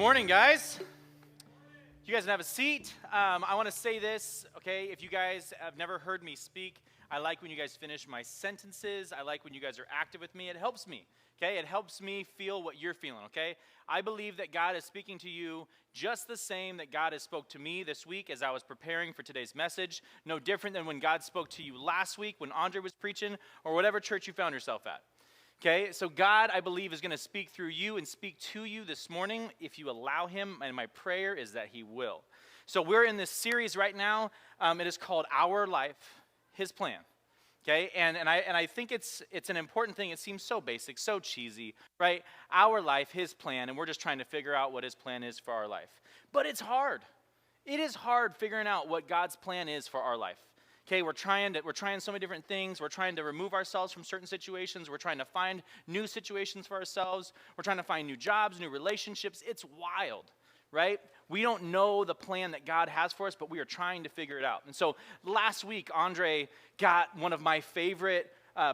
morning, guys. You guys can have a seat. I want to say this, okay? If you guys have never heard me speak, I like when you guys finish my sentences. I like when you guys are active with me. It helps me, okay? It helps me feel what you're feeling, okay? I believe that God is speaking to you just the same that God has spoke to me this week as I was preparing for today's message. No different than when God spoke to you last week when Andrei was preaching or whatever church you found yourself at. Okay, so God, I believe, is going to speak through you and speak to you this morning if you allow him, and my prayer is that he will. So we're in this series right now. It is called Our Life, His Plan. Okay, and I think it's an important thing. It seems so basic, so cheesy, right? Our life, his plan, and we're just trying to figure out what his plan is for our life. But it's hard. It is hard figuring out what God's plan is for our life. Okay, we're trying so many different things. We're trying to remove ourselves from certain situations. We're trying to find new situations for ourselves. We're trying to find new jobs, new relationships. It's wild, right? We don't know the plan that God has for us, but we are trying to figure it out. And so last week, Andrei got one of my favorite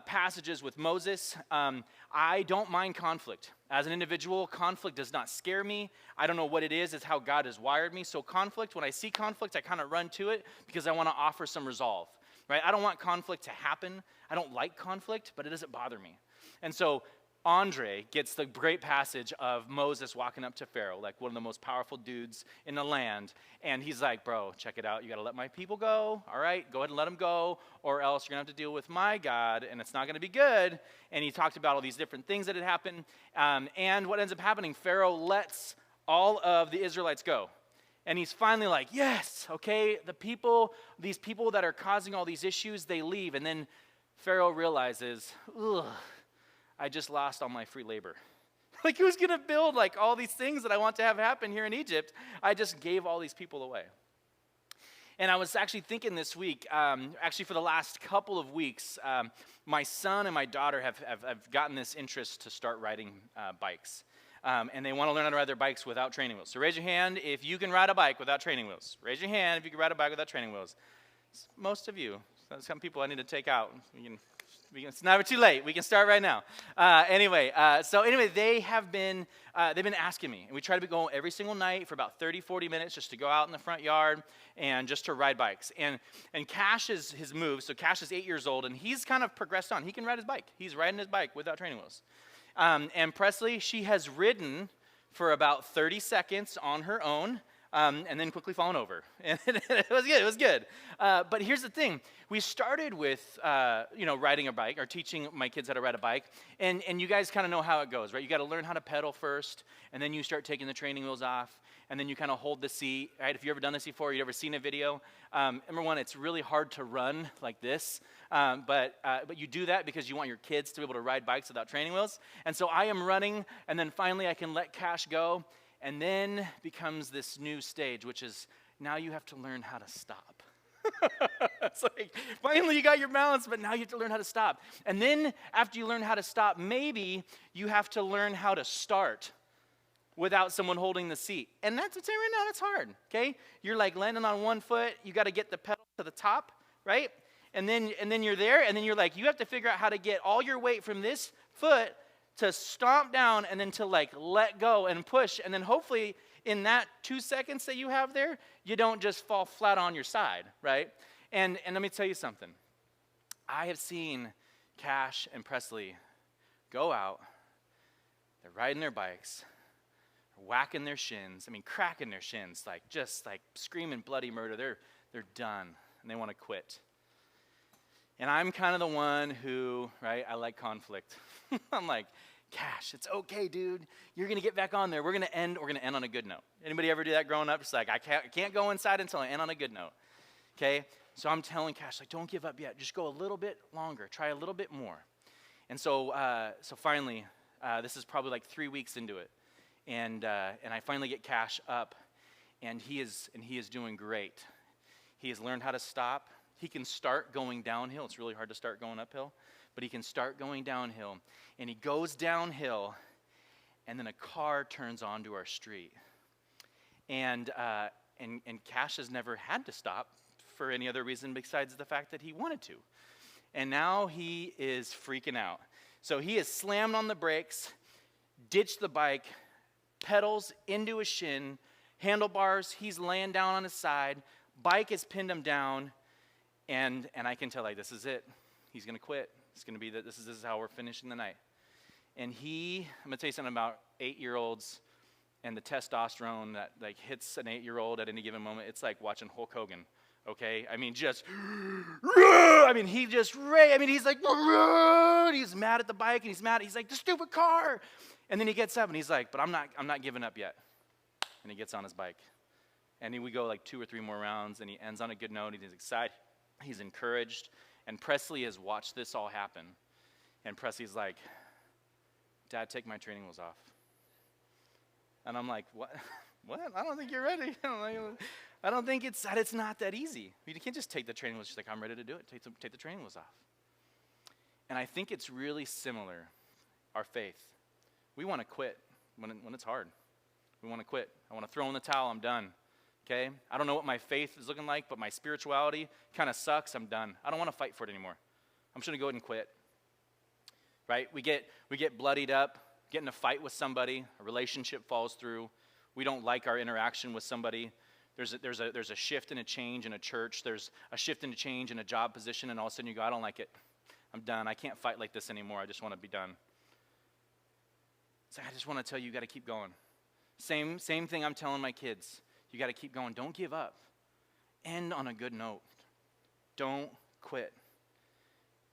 passages with Moses. I don't mind conflict. As an individual, conflict does not scare me. I don't know what it is. It's how God has wired me. So conflict, when I see conflict, I kind of run to it because I want to offer some resolve, right? I don't want conflict to happen. I don't like conflict, but it doesn't bother me. And so Andrei gets the great passage of Moses walking up to Pharaoh, like one of the most powerful dudes in the land. And he's like, bro, check it out. You got to let my people go. All right, go ahead and let them go, or else you're going to have to deal with my God, and it's not going to be good. And he talked about all these different things that had happened. And what ends up happening, Pharaoh lets all of the Israelites go. And he's finally like, yes, okay, these people that are causing all these issues, they leave. And then Pharaoh realizes, ugh, I just lost all my free labor. Like, who's going to build like all these things that I want to have happen here in Egypt? I just gave all these people away. And I was actually thinking this week, actually for the last couple of weeks, my son and my daughter have gotten this interest to start riding bikes. And they want to learn how to ride their bikes without training wheels. So raise your hand if you can ride a bike without training wheels. Raise your hand if you can ride a bike without training wheels. Most of you. Some people I need to take out. It's never too late. We can start right now. Anyway, they've been asking me, and we try to go every single night for about 30, 40 minutes just to go out in the front yard and just to ride bikes. And Cash is his move. So Cash is 8 years old, and he's kind of progressed on. He can ride his bike. He's riding his bike without training wheels. And Presley, she has ridden for about 30 seconds on her own. And then quickly fallen over. And it was good. But here's the thing. We started with, riding a bike, or teaching my kids how to ride a bike. And you guys kind of know how it goes, right? You got to learn how to pedal first, and then you start taking the training wheels off, and then you kind of hold the seat, right? If you've ever done this before, you've ever seen a video. Number one, it's really hard to run like this. But you do that because you want your kids to be able to ride bikes without training wheels. And so I am running, and then finally I can let Cash go. And then becomes this new stage, which is now you have to learn how to stop. It's like, finally you got your balance, but now you have to learn how to stop. And then after you learn how to stop, maybe you have to learn how to start without someone holding the seat. And that's what's saying right now, that's hard, okay? You're like landing on one foot, you got to get the pedal to the top, right? And then you're there, and then you're like, you have to figure out how to get all your weight from this foot to stomp down and then to like let go and push. And then hopefully in that 2 seconds that you have there, you don't just fall flat on your side, right? And let me tell you something. I have seen Cash and Presley go out, they're riding their bikes, whacking their shins, cracking their shins, just screaming bloody murder. They're done and they want to quit. And I'm kind of the one who, right, I like conflict. I'm like, Cash, it's okay, dude. You're going to get back on there. We're going to end on a good note. Anybody ever do that growing up? Just like, I can't go inside until I end on a good note. Okay? So I'm telling Cash, don't give up yet. Just go a little bit longer. Try a little bit more. And so finally, this is probably like 3 weeks into it. And I finally get Cash up, and he is doing great. He has learned how to stop. He can start going downhill. It's really hard to start going uphill, but he can start going downhill. And he goes downhill, and then a car turns onto our street. And Cash has never had to stop for any other reason besides the fact that he wanted to. And now he is freaking out. So he is slammed on the brakes, ditched the bike, pedals into his shin, handlebars, he's laying down on his side, bike has pinned him down, and I can tell, like, this is it. He's going to quit. It's going to be that this is how we're finishing the night. And I'm going to tell you something about 8-year-olds and the testosterone that like hits an 8-year-old at any given moment. It's like watching Hulk Hogan, okay? I mean, he's like, he's mad at the bike, and he's like, the stupid car. And then he gets up, and he's like, but I'm not giving up yet. And he gets on his bike. And then we go like 2 or 3 more rounds, and he ends on a good note. He's excited. He's encouraged. And Presley has watched this all happen. And Presley's like, Dad, take my training wheels off. And I'm like, what? What? I don't think you're ready. I don't think it's not that easy. You can't just take the training wheels. She's like, I'm ready to do it. Take the training wheels off. And I think it's really similar, our faith. We want to quit when it's hard. We want to quit. I want to throw in the towel. I'm done. Okay? I don't know what my faith is looking like, but my spirituality kind of sucks. I'm done. I don't want to fight for it anymore. I'm just going to go ahead and quit. Right? We get bloodied up, get in a fight with somebody, a relationship falls through. We don't like our interaction with somebody. There's a shift and a change in a church. There's a shift and a change in a job position, and all of a sudden you go, I don't like it. I'm done. I can't fight like this anymore. I just want to be done. So I just want to tell you, you got to keep going. Same thing I'm telling my kids. You got to keep going. Don't give up. End on a good note. Don't quit.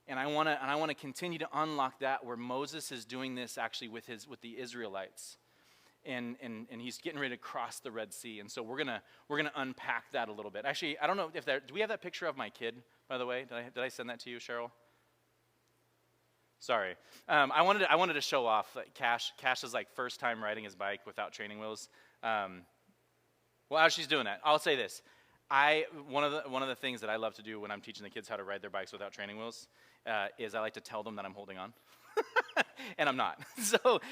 And I want to continue to unlock that where Moses is doing this actually with the Israelites. And he's getting ready to cross the Red Sea. And so we're gonna unpack that a little bit. Actually, I don't know if do we have that picture of my kid, by the way? Did I send that to you, Cheryl? Sorry. I wanted to show off Cash. Cash is like first time riding his bike without training wheels. Well, as she's doing that, I'll say this. One of the things that I love to do when I'm teaching the kids how to ride their bikes without training wheels is I like to tell them that I'm holding on. And I'm not.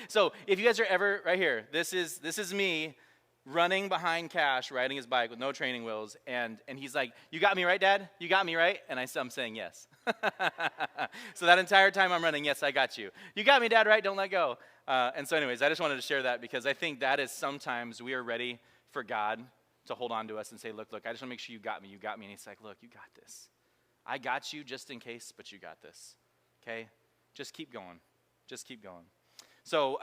So if you guys are ever right here, this is me running behind Cash, riding his bike with no training wheels, and he's like, "You got me right, Dad? You got me right?" And I'm saying yes. So that entire time I'm running, yes, I got you. You got me, Dad, right? Don't let go. And so anyways, I just wanted to share that because I think that is sometimes we are ready for God to hold on to us and say, look, I just want to make sure you got me. And he's like, look, you got this. I got you just in case, but you got this. Okay? Just keep going. So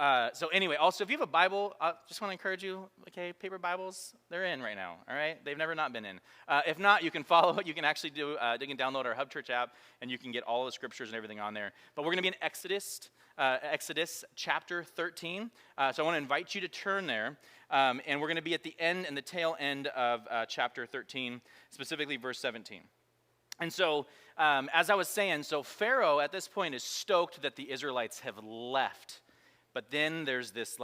anyway, also, if you have a Bible, I just want to encourage you, okay, paper Bibles, they're in right now, all right? They've never not been in. If not, you can follow it. You can actually you can download our Hub Church app, and you can get all the scriptures and everything on there. But we're going to be in Exodus chapter 13. So I want to invite you to turn there, and we're going to be at the end and the tail end of chapter 13, specifically verse 17. And so, as I was saying, so Pharaoh at this point is stoked that the Israelites have left. But then there's this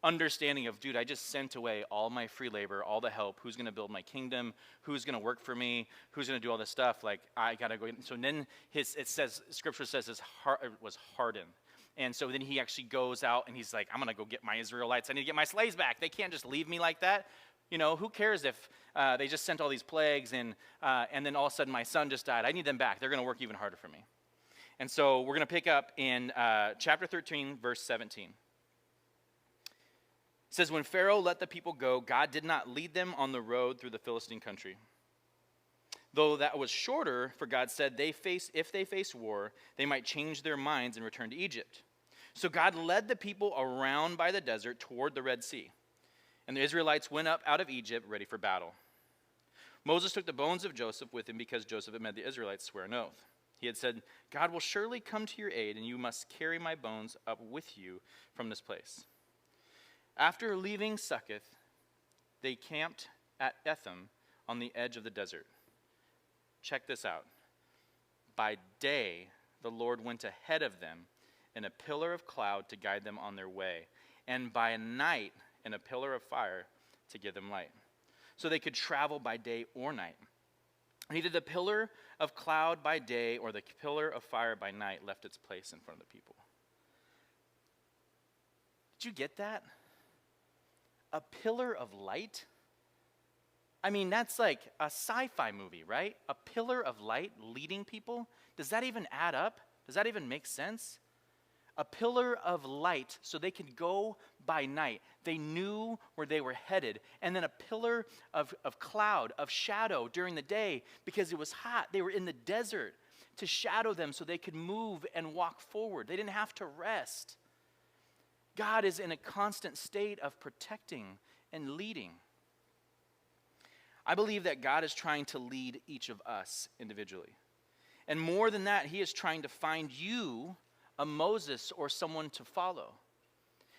understanding of, dude, I just sent away all my free labor, all the help. Who's going to build my kingdom? Who's going to work for me? Who's going to do all this stuff? Like, I got to go. So then Scripture says his heart was hardened. And so then he actually goes out and he's like, I'm going to go get my Israelites. I need to get my slaves back. They can't just leave me like that. You know, who cares if they just sent all these plagues and then all of a sudden my son just died. I need them back. They're going to work even harder for me. And so we're going to pick up in chapter 13, verse 17. It says, when Pharaoh let the people go, God did not lead them on the road through the Philistine country. Though that was shorter, for God said, if they face war, they might change their minds and return to Egypt. So God led the people around by the desert toward the Red Sea. And the Israelites went up out of Egypt ready for battle. Moses took the bones of Joseph with him because Joseph had made the Israelites swear an oath. He had said, God will surely come to your aid, and you must carry my bones up with you from this place. After leaving Succoth, they camped at Etham on the edge of the desert. Check this out. By day, the Lord went ahead of them in a pillar of cloud to guide them on their way, and by night in a pillar of fire to give them light. So they could travel by day or night. Neither the pillar of cloud by day or the pillar of fire by night left its place in front of the people. Did you get that? A pillar of light? I mean, that's like a sci-fi movie, right? A pillar of light leading people? Does that even add up? Does that even make sense? A pillar of light so they can go by night. They knew where they were headed. And then a pillar of cloud, of shadow during the day, because it was hot. They were in the desert to shadow them so they could move and walk forward. They didn't have to rest. God is in a constant state of protecting and leading. I believe that God is trying to lead each of us individually. And more than that, he is trying to find you a Moses or someone to follow.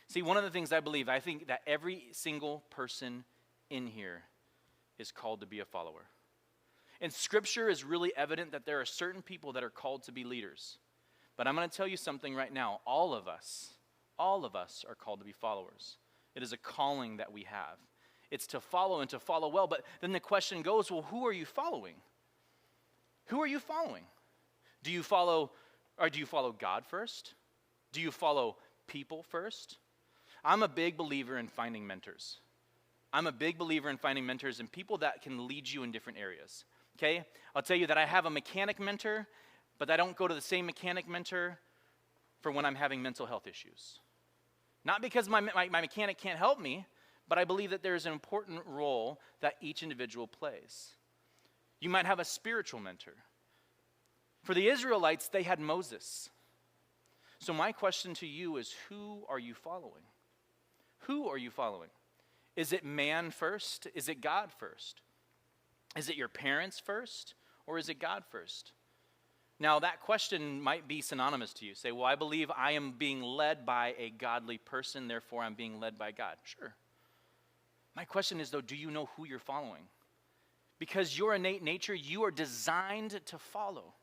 See, one of the things I think that every single person in here is called to be a follower. And Scripture is really evident that there are certain people that are called to be leaders. But I'm going to tell you something right now. All of us are called to be followers. It is a calling that we have. It's to follow and to follow well. But then the question goes, well, who are you following? Who are you following? Do you follow God first? Do you follow people first? I'm a big believer in finding mentors. I'm a big believer in finding mentors and people that can lead you in different areas. Okay? I'll tell you that I have a mechanic mentor, but I don't go to the same mechanic mentor for when I'm having mental health issues. Not because my mechanic can't help me, but I believe that there's an important role that each individual plays. You might have a spiritual mentor. For the Israelites, they had Moses. So my question to you is, who are you following? Who are you following? Is it man first? Is it God first? Is it your parents first? Or is it God first? Now, that question might be synonymous to you. Say, well, I believe I am being led by a godly person, therefore I'm being led by God. Sure. My question is, though, do you know who you're following? Because your innate nature, you are designed to follow.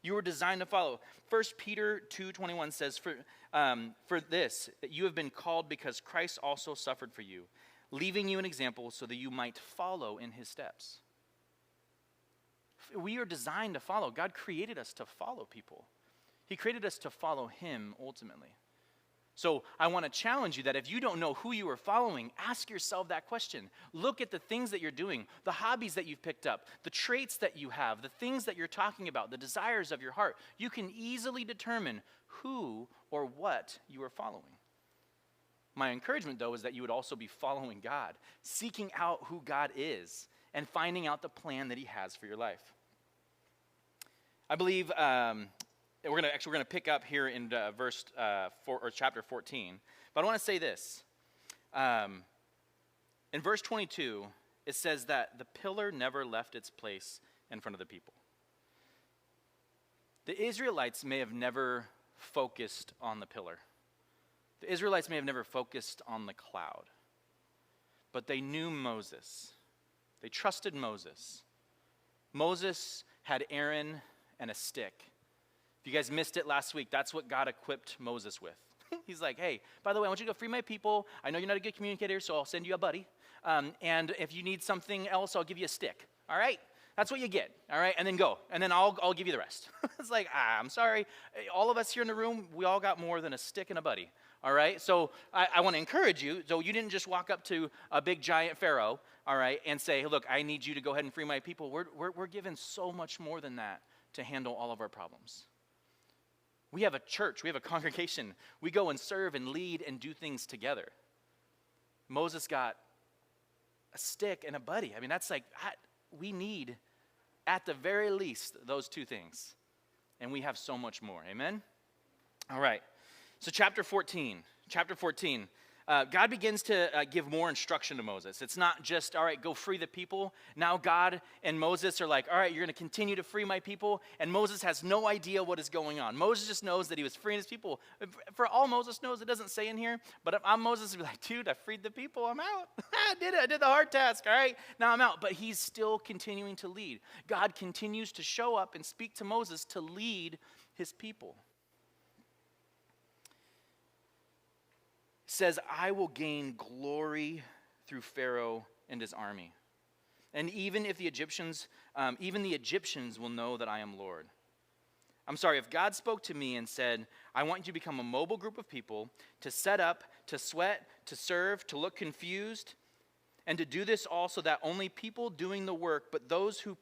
You are designed to follow. 1 Peter 2:21 says, for this, that you have been called because Christ also suffered for you, leaving you an example so that you might follow in his steps. We are designed to follow. God created us to follow people. He created us to follow him ultimately. So I want to challenge you that if you don't know who you are following, ask yourself that question. Look at the things that you're doing, the hobbies that you've picked up, the traits that you have, the things that you're talking about, the desires of your heart. You can easily determine who or what you are following. My encouragement, though, is that you would also be following God, seeking out who God is, and finding out the plan that he has for your life. I believe we're going to pick up here in chapter 14. But I want to say this. In verse 22, it says that the pillar never left its place in front of the people. The Israelites may have never focused on the pillar. The Israelites may have never focused on the cloud. But they knew Moses. They trusted Moses. Moses had Aaron and a stick. If you guys missed it last week, that's what God equipped Moses with. He's like, hey, by the way, I want you to go free my people. I know you're not a good communicator, so I'll send you a buddy. And if you need something else, I'll give you a stick. All right? That's what you get. All right? And then go. And then I'll give you the rest. It's like, I'm sorry. All of us here in the room, we all got more than a stick and a buddy. All right? So I want to encourage you. So you didn't just walk up to a big giant Pharaoh, all right, and say, hey, look, I need you to go ahead and free my people. We're given so much more than that to handle all of our problems. We have a church. We have a congregation. We go and serve and lead and do things together. Moses got a stick and a buddy. I mean, that's like, we need, at the very least, those two things. And we have so much more. Amen? All right. So chapter 14. God begins to give more instruction to Moses. It's not just, all right, go free the people. Now God and Moses are like, all right, you're going to continue to free my people. And Moses has no idea what is going on. Moses just knows that he was freeing his people. For all Moses knows, it doesn't say in here, but if I'm Moses, I'd be like, dude, I freed the people. I'm out. I did it. I did the hard task, all right? Now I'm out. But he's still continuing to lead. God continues to show up and speak to Moses to lead his people. Says, I will gain glory through Pharaoh and his army. And even the Egyptians will know that I am Lord. If God spoke to me and said, I want you to become a mobile group of people, to set up, to sweat, to serve, to look confused, and to do this all so that only people doing the work, but those who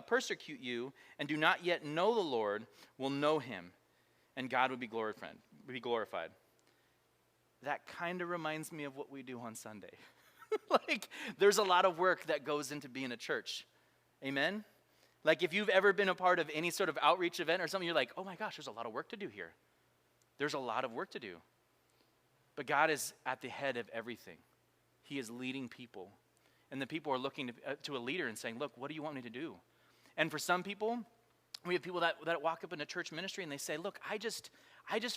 persecute you and do not yet know the Lord will know him, and God would be glorified. that kind of reminds me of what we do on Sunday. Like, there's a lot of work that goes into being a church. Amen? Like, if you've ever been a part of any sort of outreach event or something, you're like, oh my gosh, there's a lot of work to do here. There's a lot of work to do. But God is at the head of everything. He is leading people. And the people are looking to a leader and saying, look, what do you want me to do? And for some people, we have people that walk up in a church ministry and they say, look, I just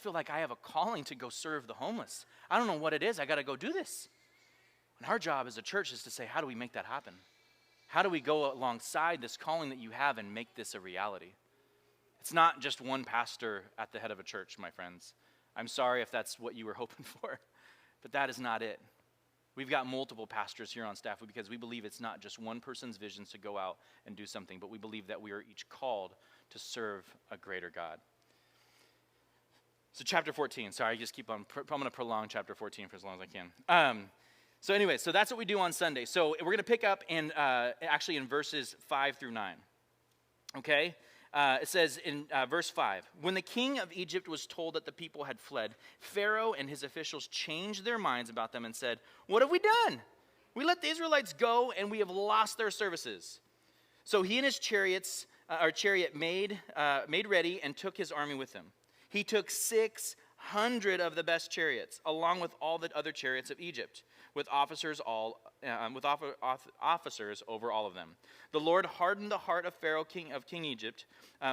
feel like I have a calling to go serve the homeless. I don't know what it is. I got to go do this. And our job as a church is to say, how do we make that happen? How do we go alongside this calling that you have and make this a reality? It's not just one pastor at the head of a church, my friends. I'm sorry if that's what you were hoping for, but that is not it. We've got multiple pastors here on staff because we believe it's not just one person's vision to go out and do something, but we believe that we are each called to serve a greater God. So chapter 14, sorry, I just keep on, I'm going to prolong chapter 14 for as long as I can. So anyway, so that's what we do on Sunday. So we're going to pick up in actually in verses 5 through 9. Okay? It says in verse 5, when the king of Egypt was told that the people had fled, Pharaoh and his officials changed their minds about them and said, what have we done? We let the Israelites go and we have lost their services. So he and his chariot made ready and took his army with him. He took 600 of the best chariots, along with all the other chariots of Egypt, with officers over all of them. The Lord hardened the heart of Pharaoh, king of Egypt,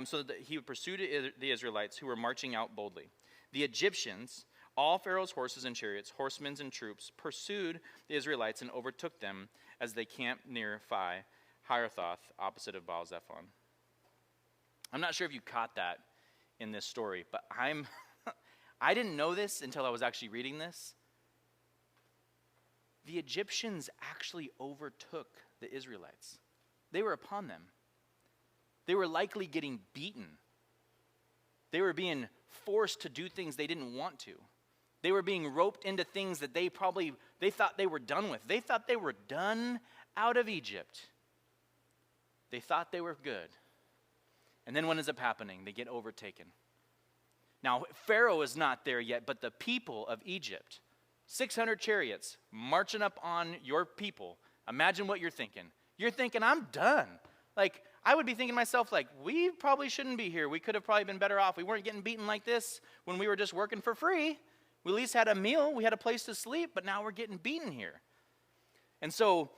so that he would pursue the Israelites who were marching out boldly. The Egyptians, all Pharaoh's horses and chariots, horsemen and troops, pursued the Israelites and overtook them as they camped near Hirathoth, opposite of Baal-zephon. I'm not sure if you caught that in this story, but I didn't know this until I was actually reading this. The Egyptians actually overtook the Israelites. They were upon them. They were likely getting beaten. They were being forced to do things they didn't want to. They were being roped into things that they thought they were done with. They thought they were done out of Egypt. They thought they were good. And then what ends up happening? They get overtaken. Now, Pharaoh is not there yet, but the people of Egypt, 600 chariots marching up on your people. Imagine what you're thinking. You're thinking, I'm done. Like, I would be thinking to myself, like, we probably shouldn't be here. We could have probably been better off. We weren't getting beaten like this when we were just working for free. We at least had a meal. We had a place to sleep, but now we're getting beaten here. And so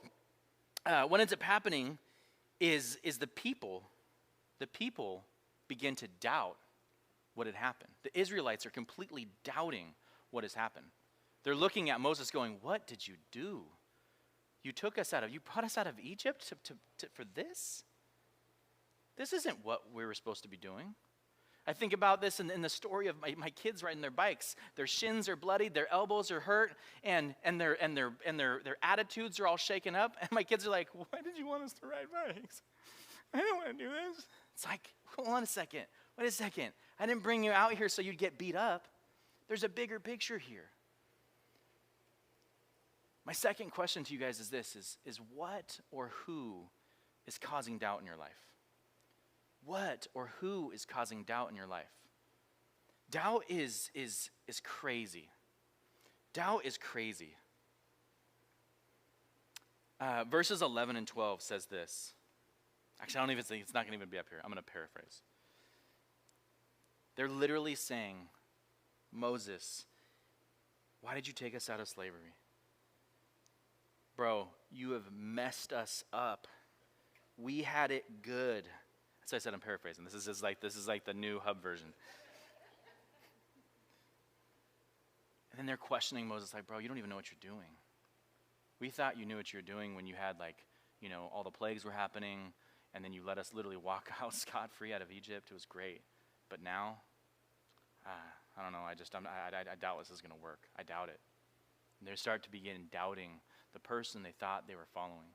what ends up happening is the people begin to doubt what had happened. The Israelites are completely doubting what has happened. They're looking at Moses going, what did you do? You brought us out of Egypt for this? This isn't what we were supposed to be doing. I think about this in the story of my kids riding their bikes. Their shins are bloodied, their elbows are hurt, and their attitudes are all shaken up. And my kids are like, why did you want us to ride bikes? I didn't want to do this. It's like, hold on a second. Wait a second. I didn't bring you out here so you'd get beat up. There's a bigger picture here. My second question to you guys is this, is what or who is causing doubt in your life? What or who is causing doubt in your life? Doubt is crazy. Doubt is crazy. Verses 11 and 12 says this. Actually, I don't even think it's not going to even be up here. I'm going to paraphrase. They're literally saying, Moses, why did you take us out of slavery? Bro, you have messed us up. We had it good. That's what I said. I'm paraphrasing. This is like the new Hub version. And then they're questioning Moses, like, bro, you don't even know what you're doing. We thought you knew what you were doing when you had, all the plagues were happening, and then you let us literally walk out scot-free out of Egypt. It was great. But now, I don't know. I doubt this is going to work. I doubt it. And they start to begin doubting the person they thought they were following.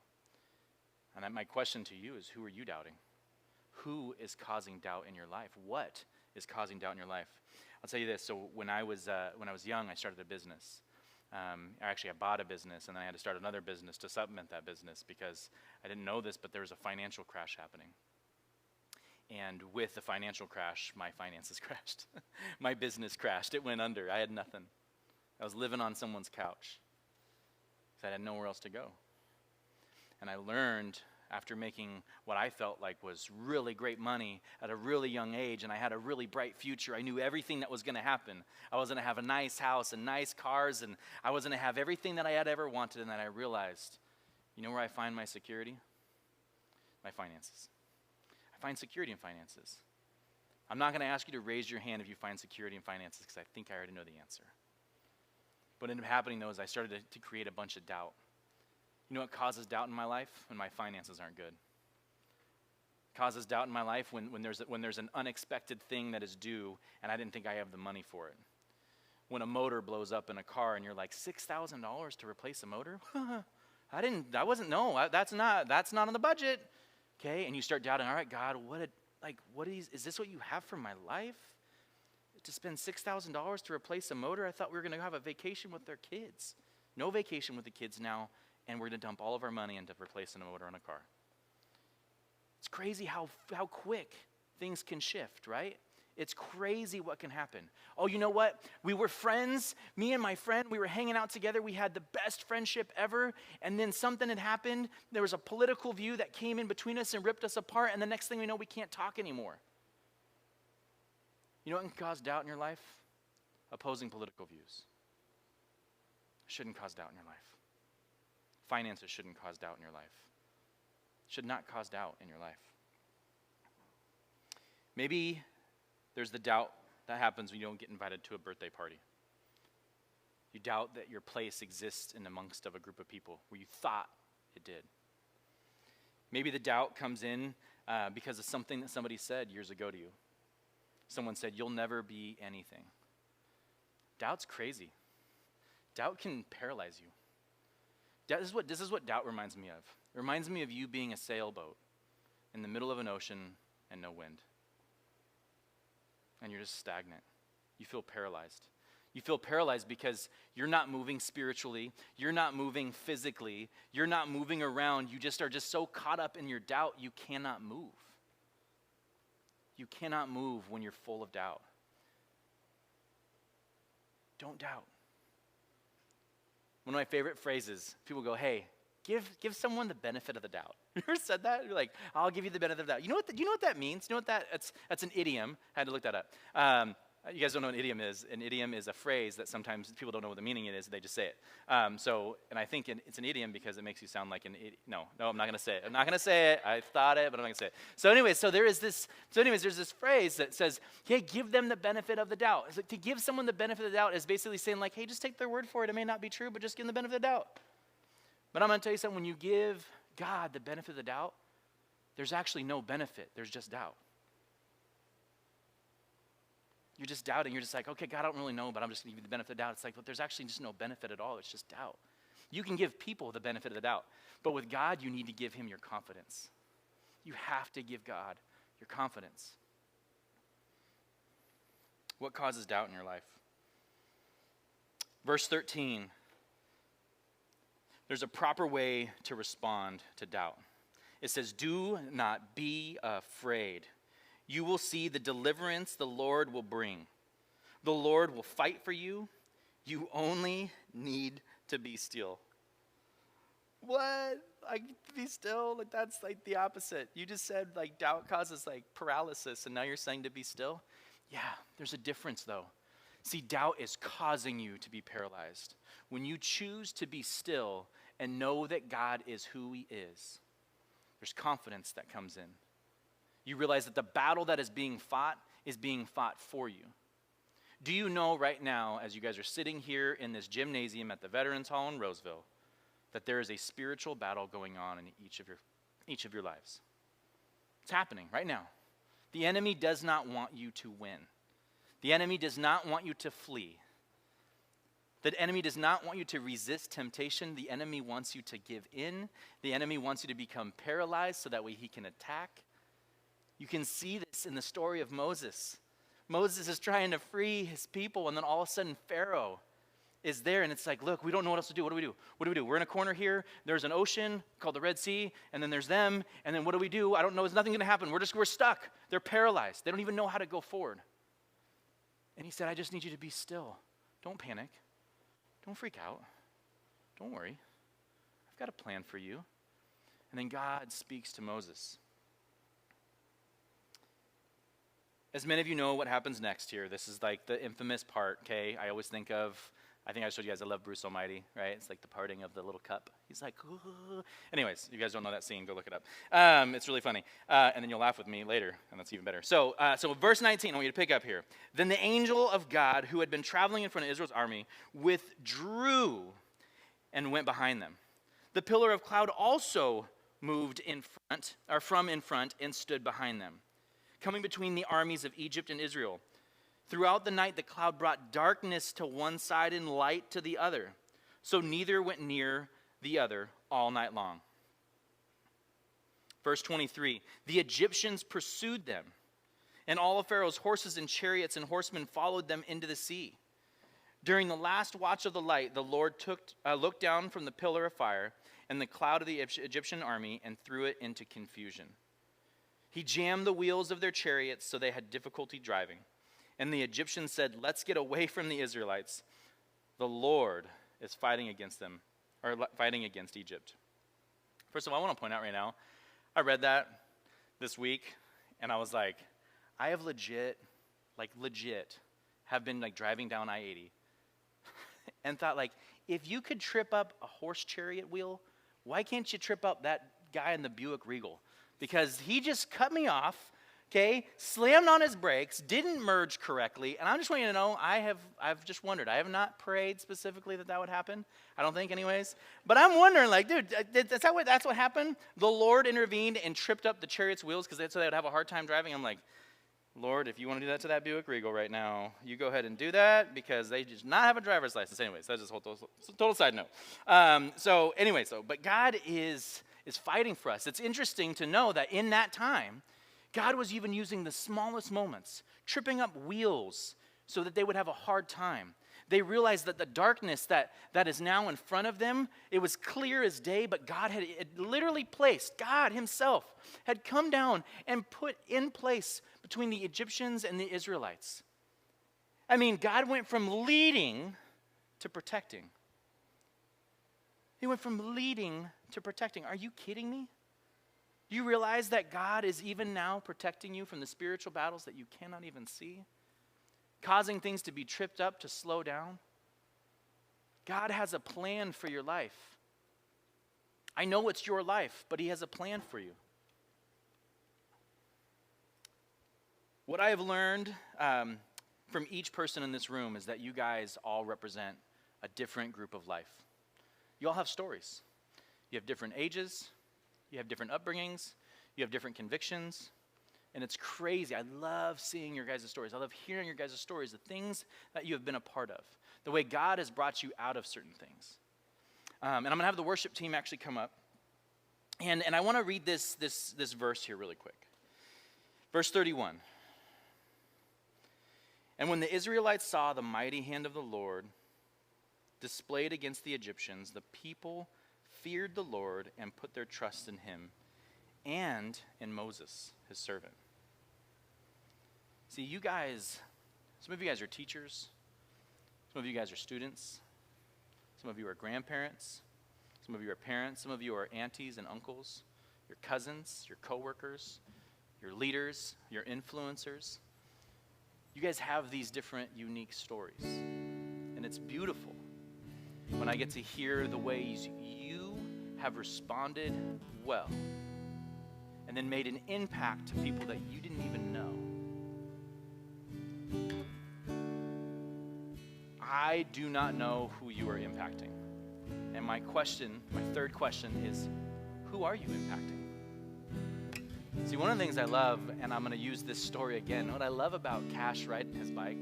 And my question to you is, who are you doubting? Who is causing doubt in your life? What is causing doubt in your life? I'll tell you this. So when I was young, I started a business. I bought a business, and then I had to start another business to supplement that business because I didn't know this, but there was a financial crash happening. And with the financial crash, my finances crashed. My business crashed. It went under. I had nothing. I was living on someone's couch because I had nowhere else to go. And I learned after making what I felt like was really great money at a really young age, and I had a really bright future. I knew everything that was going to happen. I was going to have a nice house and nice cars, and I was going to have everything that I had ever wanted, and then I realized, you know where I find my security? My finances. I find security in finances. I'm not going to ask you to raise your hand if you find security in finances because I think I already know the answer. What ended up happening, though, is I started to create a bunch of doubt. You know what causes doubt in my life? When my finances aren't good. It causes doubt in my life when there's an unexpected thing that is due and I didn't think I have the money for it. When a motor blows up in a car and you're like, $6,000 to replace a motor? That's not on the budget. Okay, and you start doubting, all right, God, is this what you have for my life? To spend $6,000 to replace a motor? I thought we were going to have a vacation with our kids. No vacation with the kids now, and we're going to dump all of our money into replacing a motor on a car. It's crazy how quick things can shift, right? It's crazy what can happen. Oh, you know what? We were friends. Me and my friend, we were hanging out together. We had the best friendship ever. And then something had happened. There was a political view that came in between us and ripped us apart. And the next thing we know, we can't talk anymore. You know what can cause doubt in your life? Opposing political views. Shouldn't cause doubt in your life. Finances shouldn't cause doubt in your life. Should not cause doubt in your life. Maybe there's the doubt that happens when you don't get invited to a birthday party. You doubt that your place exists in amongst of a group of people where you thought it did. Maybe the doubt comes in because of something that somebody said years ago to you. Someone said, you'll never be anything. Doubt's crazy. Doubt can paralyze you. This is what doubt reminds me of. It reminds me of you being a sailboat in the middle of an ocean and no wind. And you're just stagnant. You feel paralyzed. You feel paralyzed because you're not moving spiritually. You're not moving physically. You're not moving around. You just are just so caught up in your doubt, you cannot move. You cannot move when you're full of doubt. Don't doubt. One of my favorite phrases, people go, hey, give someone the benefit of the doubt. You ever said that? You're like, I'll give you the benefit of the doubt. You know what that means? You know what that's an idiom. I had to look that up. You guys don't know what an idiom is. An idiom is a phrase that sometimes people don't know what the meaning it is, they just say it. And I think it's an idiom because it makes you sound like an idiot. No, I'm not going to say it. I'm not going to say it. I thought it, but I'm not going to say it. There's this phrase that says, hey, give them the benefit of the doubt. It's like, to give someone the benefit of the doubt is basically saying like, hey, just take their word for it. It may not be true, but just give them the benefit of the doubt. But I'm going to tell you something. When you give God the benefit of the doubt, there's actually no benefit. There's just doubt. You're just doubting. You're just like, okay, God, I don't really know, but I'm just going to give you the benefit of the doubt. It's like, but there's actually just no benefit at all. It's just doubt. You can give people the benefit of the doubt, but with God, you need to give him your confidence. You have to give God your confidence. What causes doubt in your life? Verse 13. There's a proper way to respond to doubt. It says, do not be afraid. You will see the deliverance the Lord will bring. The Lord will fight for you. You only need to be still. What? Like, be still? Like, that's like the opposite. You just said like doubt causes like paralysis, and now you're saying to be still? Yeah, there's a difference though. See, doubt is causing you to be paralyzed. When you choose to be still and know that God is who he is, there's confidence that comes in. You realize that the battle that is being fought for you. Do you know right now, as you guys are sitting here in this gymnasium at the Veterans Hall in Roseville, that there is a spiritual battle going on in each of your lives? It's happening right now. The enemy does not want you to win. The enemy does not want you to flee. The enemy does not want you to resist temptation. The enemy wants you to give in. The enemy wants you to become paralyzed so that way he can attack. You can see this in the story of Moses. Moses is trying to free his people, and then all of a sudden Pharaoh is there, and it's like, look, we don't know what else to do. What do we do? What do we do? We're in a corner here. There's an ocean called the Red Sea, and then there's them, and then what do we do? I don't know. There's nothing going to happen. We're stuck. They're paralyzed. They don't even know how to go forward. And he said, I just need you to be still. Don't panic. don't freak out. Don't worry. I've got a plan for you. And then God speaks to Moses. As many of you know what happens next here, this is like the infamous part, okay? I always think of, I think I showed you guys, I love Bruce Almighty, right? It's like the parting of the little cup. He's like, ooh. Anyways, you guys don't know that scene, go look it up. It's really funny. And then you'll laugh with me later, and that's even better. So verse 19, I want you to pick up here. Then the angel of God, who had been traveling in front of Israel's army, withdrew and went behind them. The pillar of cloud also moved from in front and stood behind them, coming between the armies of Egypt and Israel. Throughout the night, the cloud brought darkness to one side and light to the other, so neither went near the other all night long. Verse 23, the Egyptians pursued them, and all of Pharaoh's horses and chariots and horsemen followed them into the sea. During the last watch of the light, the Lord looked down from the pillar of fire and the cloud of the Egyptian army and threw it into confusion. He jammed the wheels of their chariots so they had difficulty driving. And the Egyptians said, let's get away from the Israelites. The Lord is fighting against them, or fighting against Egypt. First of all, I want to point out right now, I read that this week, and I was like, I have legit, have been like driving down I-80 and thought like, if you could trip up a horse chariot wheel, why can't you trip up that guy in the Buick Regal? Because he just cut me off, okay, slammed on his brakes, didn't merge correctly, and I just want you to know, I've just wondered. I have not prayed specifically that would happen. I don't think anyways. But I'm wondering, like, dude, that's what happened? The Lord intervened and tripped up the chariot's wheels because so they would have a hard time driving. I'm like, Lord, if you want to do that to that Buick Regal right now, you go ahead and do that because they just not have a driver's license. Anyways, that's just a total side note. But God is fighting for us. It's interesting to know that in that time, God was even using the smallest moments, tripping up wheels so that they would have a hard time. They realized that the darkness that is now in front of them, it was clear as day, but God had literally placed, God himself had come down and put in place between the Egyptians and the Israelites. I mean, God went from leading to protecting. He went from leading to protecting. Are you kidding me? Do you realize that God is even now protecting you from the spiritual battles that you cannot even see? Causing things to be tripped up, to slow down? God has a plan for your life. I know it's your life, but he has a plan for you. What I have learned from each person in this room is that you guys all represent a different group of life. You all have stories. You have different ages. You have different upbringings. You have different convictions. And it's crazy. I love seeing your guys' stories. I love hearing your guys' stories, the things that you have been a part of, the way God has brought you out of certain things. And I'm going to have the worship team actually come up. And I want to read this verse here really quick. Verse 31. And when the Israelites saw the mighty hand of the Lord displayed against the Egyptians, the people feared the Lord and put their trust in him and in Moses, his servant. See, you guys, some of you guys are teachers. Some of you guys are students. Some of you are grandparents. Some of you are parents. Some of you are aunties and uncles, your cousins, your coworkers, your leaders, your influencers. You guys have these different unique stories. And it's beautiful when I get to hear the ways you have responded well and then made an impact to people that you didn't even know. I do not know who you are impacting. And my third question is, who are you impacting? See, one of the things I love, and I'm going to use this story again, what I love about Cash riding his bike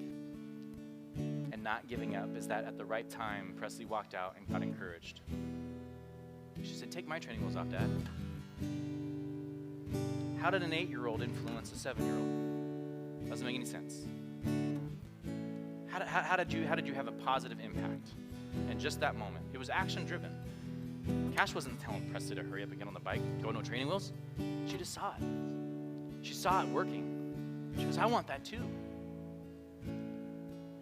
and not giving up is that at the right time, Presley walked out and got encouraged. She said, take my training wheels off, Dad. How did an 8-year-old influence a 7-year-old? Doesn't make any sense. How did you have a positive impact in just that moment? It was action-driven. Cash wasn't telling Presley to hurry up and get on the bike, go no training wheels. She just saw it. She saw it working. She goes, I want that too.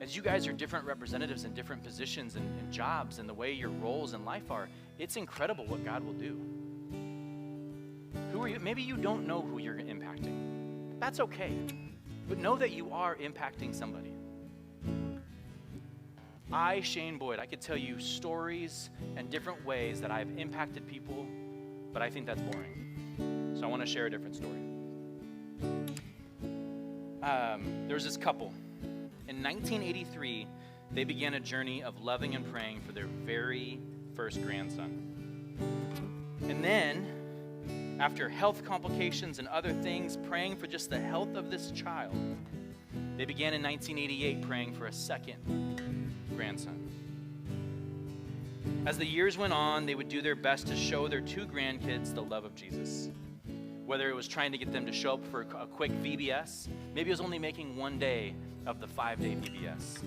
As you guys are different representatives in different positions and jobs and the way your roles in life are, it's incredible what God will do. Who are you? Maybe you don't know who you're impacting. That's okay. But know that you are impacting somebody. Shane Boyd, I could tell you stories and different ways that I've impacted people, but I think that's boring. So I want to share a different story. There was this couple. In 1983, they began a journey of loving and praying for their very first grandson. And then, after health complications and other things, praying for just the health of this child, they began in 1988 praying for a second grandson. As the years went on, they would do their best to show their two grandkids the love of Jesus. Whether it was trying to get them to show up for a quick VBS, maybe it was only making one day of the 5-day VBS.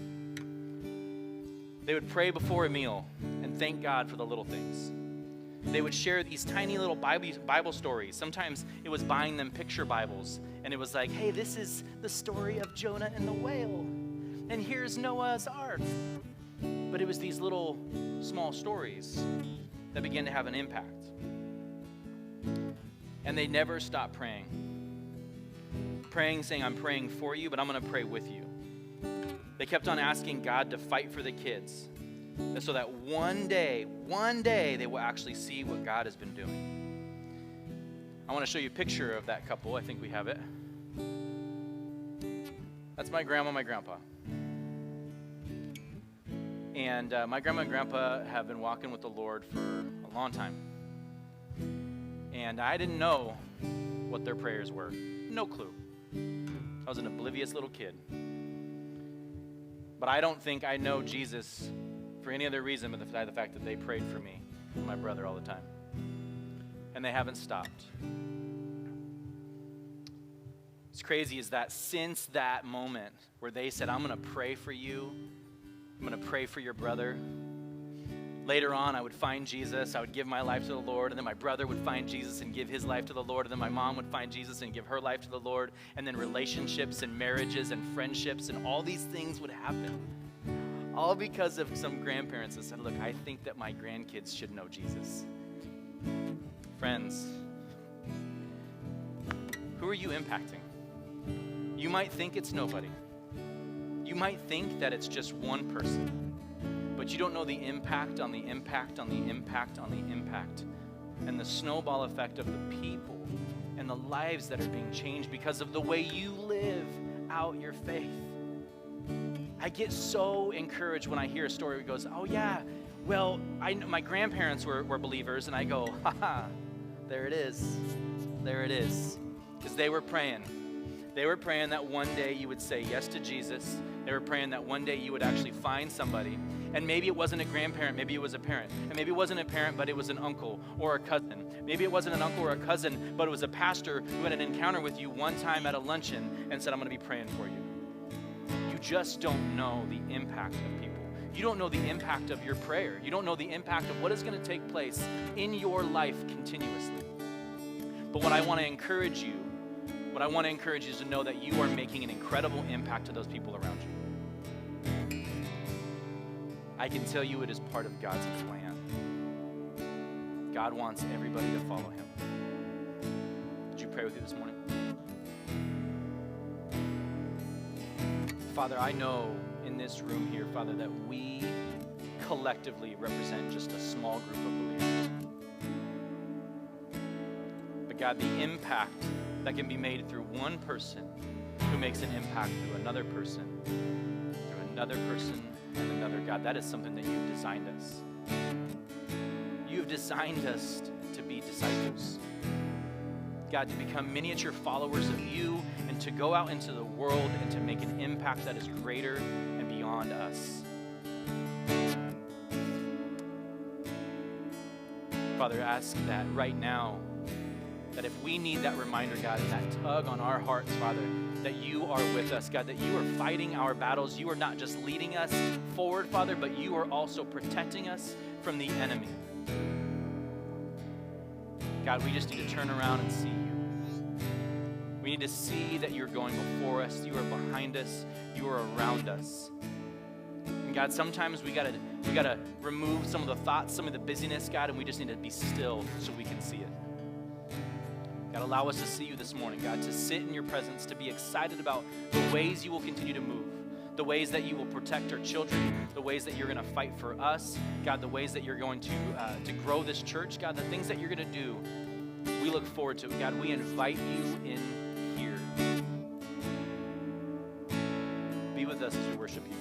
They would pray before a meal and thank God for the little things. They would share these tiny little Bible stories. Sometimes it was buying them picture Bibles, and it was like, hey, this is the story of Jonah and the whale, and here's Noah's Ark. But it was these little small stories that began to have an impact. And they never stopped praying. Praying, saying, I'm praying for you, but I'm going to pray with you. They kept on asking God to fight for the kids, so that one day, they will actually see what God has been doing. I want to show you a picture of that couple. I think we have it. That's my grandma, my grandpa. And my grandma and grandpa have been walking with the Lord for a long time. And I didn't know what their prayers were. No clue. I was an oblivious little kid. But I don't think I know Jesus for any other reason but the fact that they prayed for me and my brother all the time. And they haven't stopped. What's crazy is that since that moment where they said, I'm going to pray for you, I'm going to pray for your brother, later on, I would find Jesus, I would give my life to the Lord, and then my brother would find Jesus and give his life to the Lord, and then my mom would find Jesus and give her life to the Lord, and then relationships and marriages and friendships and all these things would happen. All because of some grandparents that said, look, I think that my grandkids should know Jesus. Friends, who are you impacting? You might think it's nobody. You might think that it's just one person. But you don't know the impact on the impact on the impact on the impact and the snowball effect of the people and the lives that are being changed because of the way you live out your faith. I get so encouraged when I hear a story that goes, oh yeah, well, my grandparents were believers, and I go, haha, there it is. There it is. Because they were praying. They were praying that one day you would say yes to Jesus. They were praying that one day you would actually find somebody. And maybe it wasn't a grandparent, maybe it was a parent. And maybe it wasn't a parent, but it was an uncle or a cousin. Maybe it wasn't an uncle or a cousin, but it was a pastor who had an encounter with you one time at a luncheon and said, I'm going to be praying for you. You just don't know the impact of people. You don't know the impact of your prayer. You don't know the impact of what is going to take place in your life continuously. But what I want to encourage you is to know that you are making an incredible impact to those people around you. I can tell you it is part of God's plan. God wants everybody to follow him. Would you pray with you this morning? Father, I know in this room here, Father, that we collectively represent just a small group of believers. But God, the impact that can be made through one person who makes an impact through another person, and another, God, that is something that you've designed us. You've designed us to be disciples. God, to become miniature followers of you and to go out into the world and to make an impact that is greater and beyond us. Father, ask that right now, that if we need that reminder, God, and that tug on our hearts, Father, that you are with us, God, that you are fighting our battles. You are not just leading us forward, Father, but you are also protecting us from the enemy. God, we just need to turn around and see you. We need to see that you're going before us, you are behind us, you are around us. God, sometimes we gotta remove some of the thoughts, some of the busyness, God, and we just need to be still so we can see it. God, allow us to see you this morning, God, to sit in your presence, to be excited about the ways you will continue to move, the ways that you will protect our children, the ways that you're going to fight for us, God, the ways that you're going to grow this church, God, the things that you're going to do. We look forward to it. God, we invite you in here. Be with us as we worship you.